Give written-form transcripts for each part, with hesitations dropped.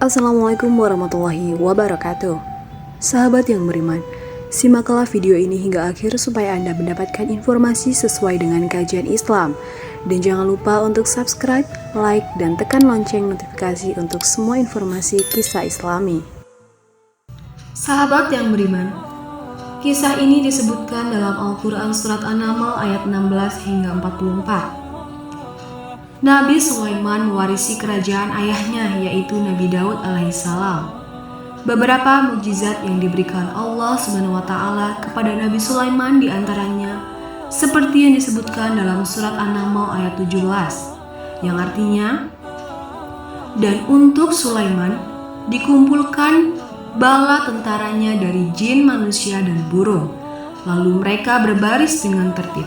Assalamualaikum warahmatullahi wabarakatuh. Sahabat yang beriman, simaklah video ini hingga akhir supaya Anda mendapatkan informasi sesuai dengan kajian Islam. Dan jangan lupa untuk subscribe, like, dan tekan lonceng notifikasi untuk semua informasi kisah Islami. Sahabat yang beriman, kisah ini disebutkan dalam Al-Quran Surat An-Naml ayat 16 hingga 44. Nabi Sulaiman mewarisi kerajaan ayahnya, yaitu Nabi Daud alaihissalam. Beberapa mukjizat yang diberikan Allah SWT kepada Nabi Sulaiman diantaranya seperti yang disebutkan dalam Surat An-Naml ayat 17, yang artinya, dan untuk Sulaiman dikumpulkan bala tentaranya dari jin, manusia, dan burung, lalu mereka berbaris dengan tertib.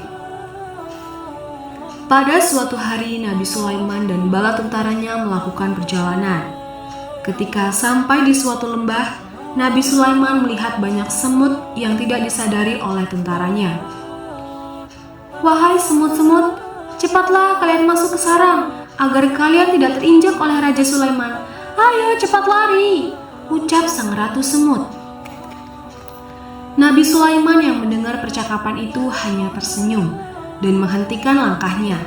Pada suatu hari Nabi Sulaiman dan bala tentaranya melakukan perjalanan. Ketika sampai di suatu lembah, Nabi Sulaiman melihat banyak semut yang tidak disadari oleh tentaranya. "Wahai semut-semut, cepatlah kalian masuk ke sarang agar kalian tidak terinjak oleh Raja Sulaiman. Ayo cepat lari," ucap sang ratu semut. Nabi Sulaiman yang mendengar percakapan itu hanya tersenyum dan menghentikan langkahnya.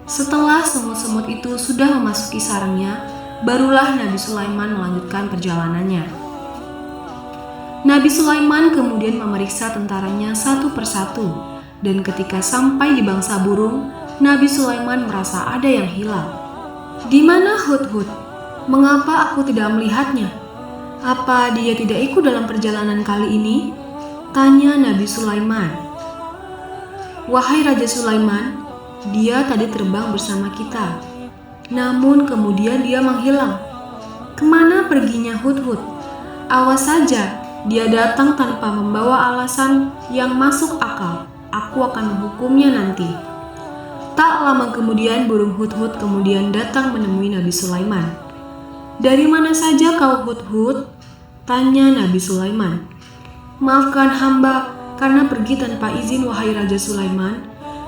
Setelah semut-semut itu sudah memasuki sarangnya, barulah Nabi Sulaiman melanjutkan perjalanannya. Nabi Sulaiman kemudian memeriksa tentaranya satu persatu, dan ketika sampai di bangsa burung, Nabi Sulaiman merasa ada yang hilang. "Di mana Hudhud? Mengapa aku tidak melihatnya? Apa dia tidak ikut dalam perjalanan kali ini?" tanya Nabi Sulaiman. "Wahai Raja Sulaiman, dia tadi terbang bersama kita. Namun kemudian dia menghilang. Kemana perginya Hudhud? Awas saja, dia datang tanpa membawa alasan yang masuk akal. Aku akan menghukumnya nanti." Tak lama kemudian burung Hudhud kemudian datang menemui Nabi Sulaiman. "Dari mana saja kau Hudhud?" tanya Nabi Sulaiman. "Maafkan hamba karena pergi tanpa izin wahai Raja Sulaiman.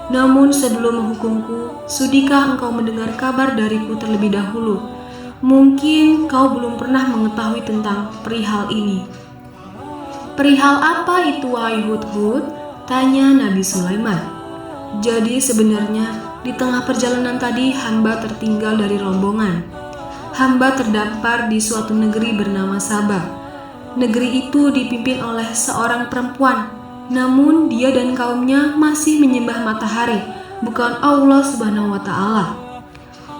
Namun sebelum menghukumku, sudikah engkau mendengar kabar dariku terlebih dahulu? Mungkin kau belum pernah mengetahui tentang perihal ini." "Perihal apa itu wahai Hudhud?" tanya Nabi Sulaiman. "Jadi sebenarnya di tengah perjalanan tadi hamba tertinggal dari rombongan. Hamba terdampar di suatu negeri bernama Sabah. Negeri itu dipimpin oleh seorang perempuan, namun dia dan kaumnya masih menyembah matahari, bukan Allah Subhanahu wa Ta'ala,"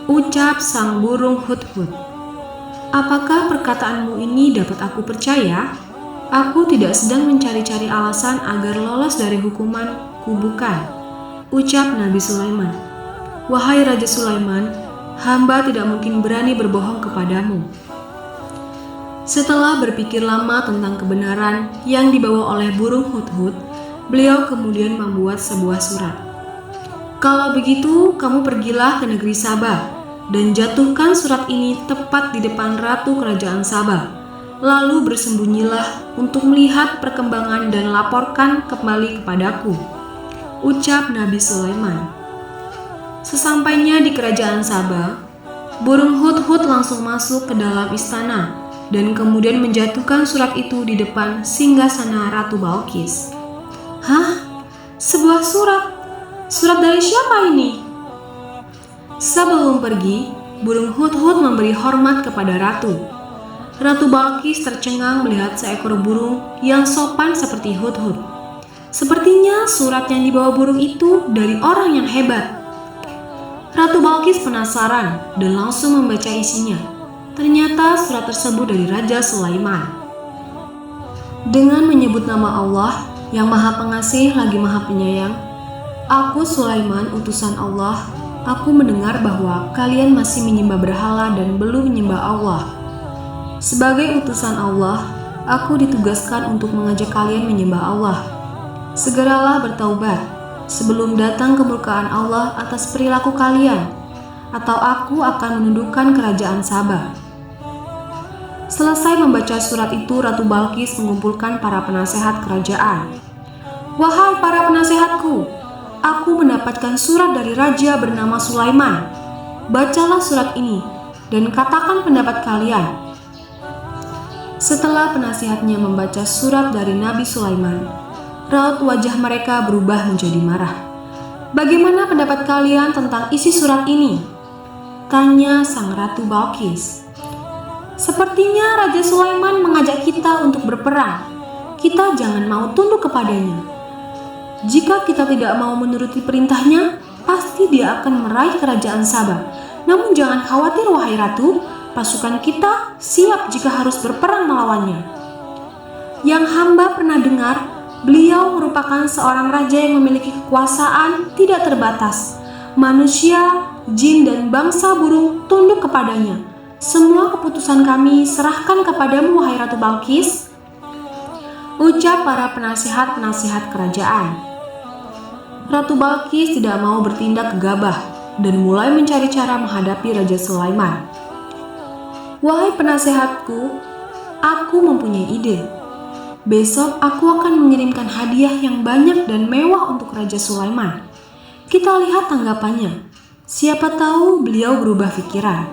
ucap sang burung Hudhud. "Apakah perkataanmu ini dapat aku percaya? Aku tidak sedang mencari-cari alasan agar lolos dari hukumanku, bukan," ucap Nabi Sulaiman. "Wahai Raja Sulaiman, hamba tidak mungkin berani berbohong kepadamu." Setelah berpikir lama tentang kebenaran yang dibawa oleh burung Hudhud, beliau kemudian membuat sebuah surat. "Kalau begitu, kamu pergilah ke negeri Sabah dan jatuhkan surat ini tepat di depan ratu kerajaan Sabah. Lalu bersembunyilah untuk melihat perkembangan dan laporkan kembali kepadaku," ucap Nabi Sulaiman. Sesampainya di kerajaan Sabah, burung Hudhud langsung masuk ke dalam istana dan kemudian menjatuhkan surat itu di depan singgasana Ratu Balqis. "Hah? Sebuah surat? Surat dari siapa ini?" Sebelum pergi, burung Hudhud memberi hormat kepada Ratu. Ratu Balqis tercengang melihat seekor burung yang sopan seperti Hudhud. Sepertinya surat yang dibawa burung itu dari orang yang hebat. Ratu Balqis penasaran dan langsung membaca isinya. Ternyata surat tersebut dari Raja Sulaiman. Dengan menyebut nama Allah yang Maha Pengasih lagi Maha Penyayang, "Aku Sulaiman, utusan Allah. Aku mendengar bahwa kalian masih menyembah berhala dan belum menyembah Allah. Sebagai utusan Allah, aku ditugaskan untuk mengajak kalian menyembah Allah. Segeralah bertaubat sebelum datang kemurkaan Allah atas perilaku kalian, atau aku akan menundukkan kerajaan Sabah." Selesai membaca surat itu, Ratu Balqis mengumpulkan para penasehat kerajaan. "Wahai para penasehatku, aku mendapatkan surat dari raja bernama Sulaiman. Bacalah surat ini dan katakan pendapat kalian. Setelah penasihatnya membaca surat dari Nabi Sulaiman, raut wajah mereka berubah menjadi marah. "Bagaimana pendapat kalian tentang isi surat ini?" tanya sang Ratu Balqis. "Sepertinya Raja Sulaiman mengajak kita untuk berperang. Kita jangan mau tunduk kepadanya. Jika kita tidak mau menuruti perintahnya, pasti dia akan meraih kerajaan Sabah. Namun jangan khawatir wahai Ratu, pasukan kita siap jika harus berperang melawannya." Yang hamba pernah dengar, beliau merupakan seorang raja yang memiliki kekuasaan tidak terbatas. Manusia, jin, dan bangsa burung tunduk kepadanya. Semua keputusan kami serahkan kepadamu wahai Ratu Balqis, ucap para penasihat-penasihat kerajaan. Ratu Balqis tidak mau bertindak gegabah dan mulai mencari cara menghadapi Raja Sulaiman. "Wahai penasehatku, aku mempunyai ide. Besok aku akan mengirimkan hadiah yang banyak dan mewah untuk Raja Sulaiman. Kita lihat tanggapannya. Siapa tahu beliau berubah pikiran."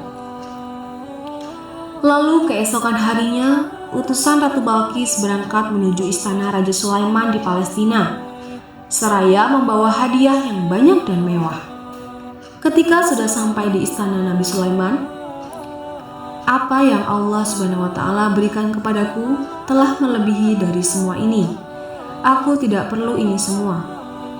Lalu keesokan harinya, utusan Ratu Balqis berangkat menuju istana Raja Sulaiman di Palestina, seraya membawa hadiah yang banyak dan mewah. Ketika sudah sampai di istana Nabi Sulaiman, "Apa yang Allah Subhanahu wa Ta'ala berikan kepadaku telah melebihi dari semua ini. Aku tidak perlu ini semua.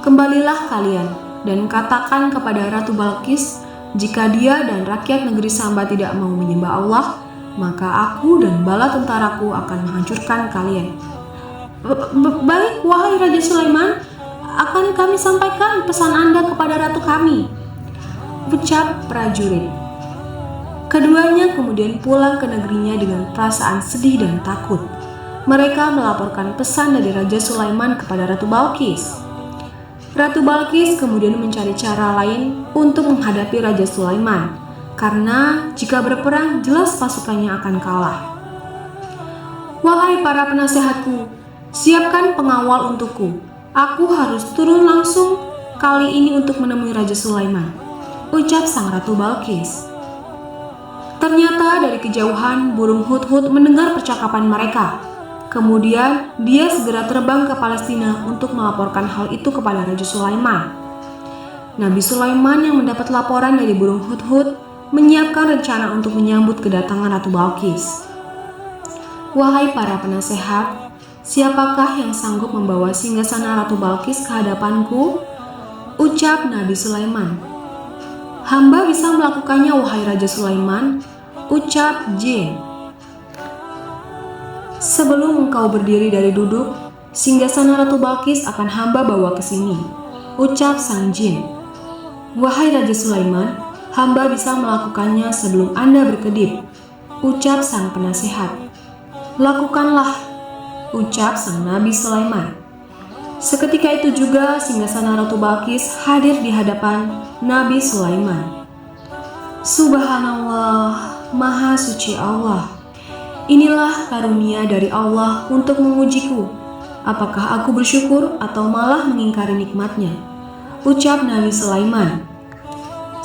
Kembalilah kalian dan katakan kepada Ratu Balqis, jika dia dan rakyat negeri Saba tidak mau menyembah Allah, maka aku dan bala tentaraku akan menghancurkan kalian." Baik, wahai Raja Sulaiman, akan kami sampaikan pesan Anda kepada ratu kami, ucap prajurit. Keduanya kemudian pulang ke negerinya dengan perasaan sedih dan takut. Mereka melaporkan pesan dari Raja Sulaiman kepada Ratu Balqis. Ratu Balqis kemudian mencari cara lain untuk menghadapi Raja Sulaiman, karena jika berperang jelas pasukannya akan kalah. "Wahai para penasehatku, siapkan pengawal untukku. Aku harus turun langsung kali ini untuk menemui Raja Sulaiman," ucap sang Ratu Balqis. Ternyata dari kejauhan burung hut-hut mendengar percakapan mereka. Kemudian dia segera terbang ke Palestina untuk melaporkan hal itu kepada Raja Sulaiman. Nabi Sulaiman yang mendapat laporan dari burung hut-hut menyiapkan rencana untuk menyambut kedatangan Ratu Balqis. "Wahai para penasehat, siapakah yang sanggup membawa singgasana Ratu Balqis ke hadapanku?" ucap Nabi Sulaiman. "Hamba bisa melakukannya wahai Raja Sulaiman," ucap jin. "Sebelum engkau berdiri dari duduk, singgasana Ratu Balqis akan hamba bawa ke sini," ucap sang jin. "Wahai Raja Sulaiman, hamba bisa melakukannya sebelum Anda berkedip," ucap sang penasehat. "Lakukanlah," ucap sang Nabi Sulaiman. Seketika itu juga singgasana Ratu Balqis hadir di hadapan Nabi Sulaiman. Subhanallah, Maha Suci Allah. Inilah karunia dari Allah untuk mengujiku. Apakah aku bersyukur atau malah mengingkari nikmatnya? Ucap Nabi Sulaiman.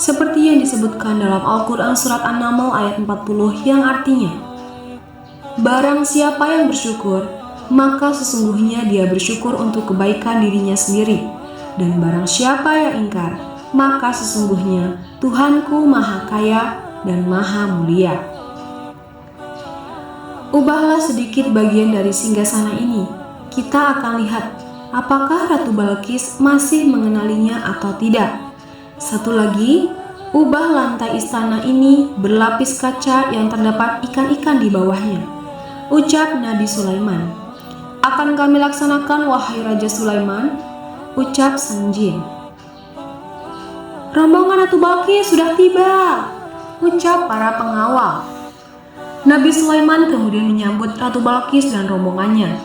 Seperti yang disebutkan dalam Al-Quran Surat An-Naml ayat 40 yang artinya, "Barang siapa yang bersyukur, maka sesungguhnya dia bersyukur untuk kebaikan dirinya sendiri. Dan barang siapa yang ingkar, maka sesungguhnya Tuhanku Maha Kaya dan Maha Mulia." Ubahlah sedikit bagian dari singgasana ini. Kita akan lihat apakah Ratu Balqis masih mengenalinya atau tidak. Satu lagi, ubah lantai istana ini berlapis kaca yang terdapat ikan-ikan di bawahnya, ucap Nabi Sulaiman. "Akan kami laksanakan wahai Raja Sulaiman," ucap sang jin. "Rombongan Ratu Balqis sudah tiba," ucap para pengawal. Nabi Sulaiman kemudian menyambut Ratu Balqis dan rombongannya.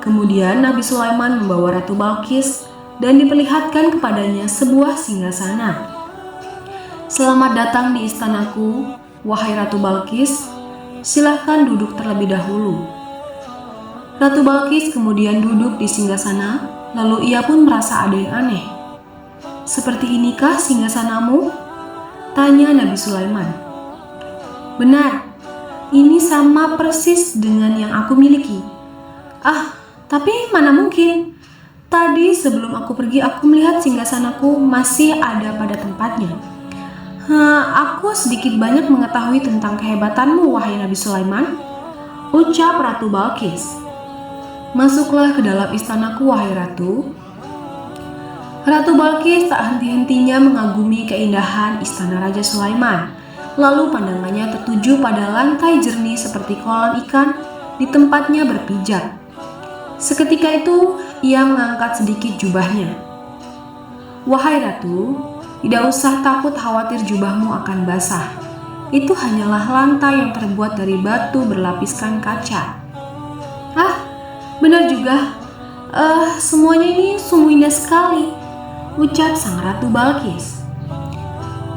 Kemudian Nabi Sulaiman membawa Ratu Balqis dan diperlihatkan kepadanya sebuah singgasana. "Selamat datang di istanaku, wahai Ratu Balqis. Silahkan duduk terlebih dahulu." Ratu Balqis kemudian duduk di singgasana, lalu ia pun merasa ada yang aneh. "Seperti inikah singgasanamu?" tanya Nabi Sulaiman. "Benar, Ini sama persis dengan yang aku miliki. Ah, tapi mana mungkin? Tadi sebelum aku pergi aku melihat singgasanaku masih ada pada tempatnya. Aku sedikit banyak mengetahui tentang kehebatanmu, wahai Nabi Sulaiman, ucap Ratu Balkis. Masuklah ke dalam istanaku, wahai Ratu. Ratu Balkis tak henti-hentinya mengagumi keindahan istana Raja Sulaiman. Lalu pandangannya tertuju pada lantai jernih seperti kolam ikan di tempatnya berpijak. Seketika itu, ia mengangkat sedikit jubahnya. Wahai Ratu, tidak usah takut khawatir jubahmu akan basah. Itu hanyalah lantai yang terbuat dari batu berlapiskan kaca. Ah, benar juga. Semuanya ini sungguh indah sekali, ucap sang Ratu Balkis.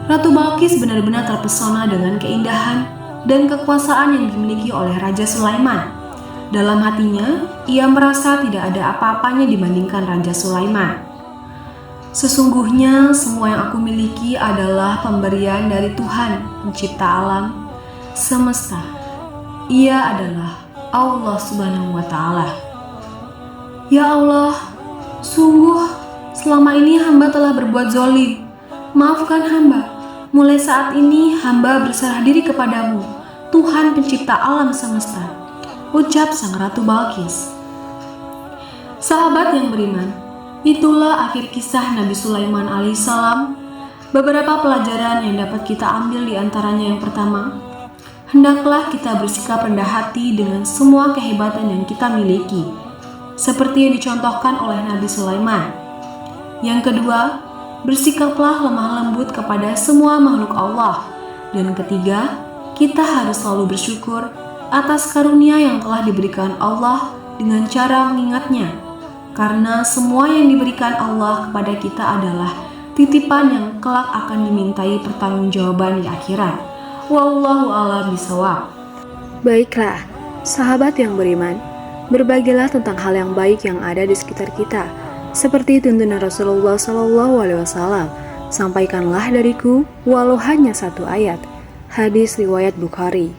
Ratu Balkis benar-benar terpesona dengan keindahan dan kekuasaan yang dimiliki oleh Raja Sulaiman. Dalam hatinya, ia merasa tidak ada apa-apanya dibandingkan Raja Sulaiman. Sesungguhnya semua yang aku miliki adalah pemberian dari Tuhan, pencipta alam semesta. Ia adalah Allah Subhanahu wa Ta'ala. Ya Allah, sungguh selama ini hamba telah berbuat zalim. Maafkan hamba. Mulai saat ini hamba berserah diri kepadamu, Tuhan pencipta alam semesta, ucap sang Ratu Balkis. Sahabat yang beriman, itulah akhir kisah Nabi Sulaiman alaihissalam. Beberapa pelajaran yang dapat kita ambil di antaranya yang pertama, hendaklah kita bersikap rendah hati dengan semua kehebatan yang kita miliki, seperti yang dicontohkan oleh Nabi Sulaiman. Yang kedua, bersikaplah lemah lembut kepada semua makhluk Allah. Dan ketiga, kita harus selalu bersyukur atas karunia yang telah diberikan Allah dengan cara mengingatnya. Karena semua yang diberikan Allah kepada kita adalah titipan yang kelak akan dimintai pertanggungjawaban di akhirat. Wallahu a'lam bishawab. Baiklah, sahabat yang beriman, berbagilah tentang hal yang baik yang ada di sekitar kita, seperti tuntunan Rasulullah SAW. Sampaikanlah dariku walau hanya satu ayat. Hadis riwayat Bukhari.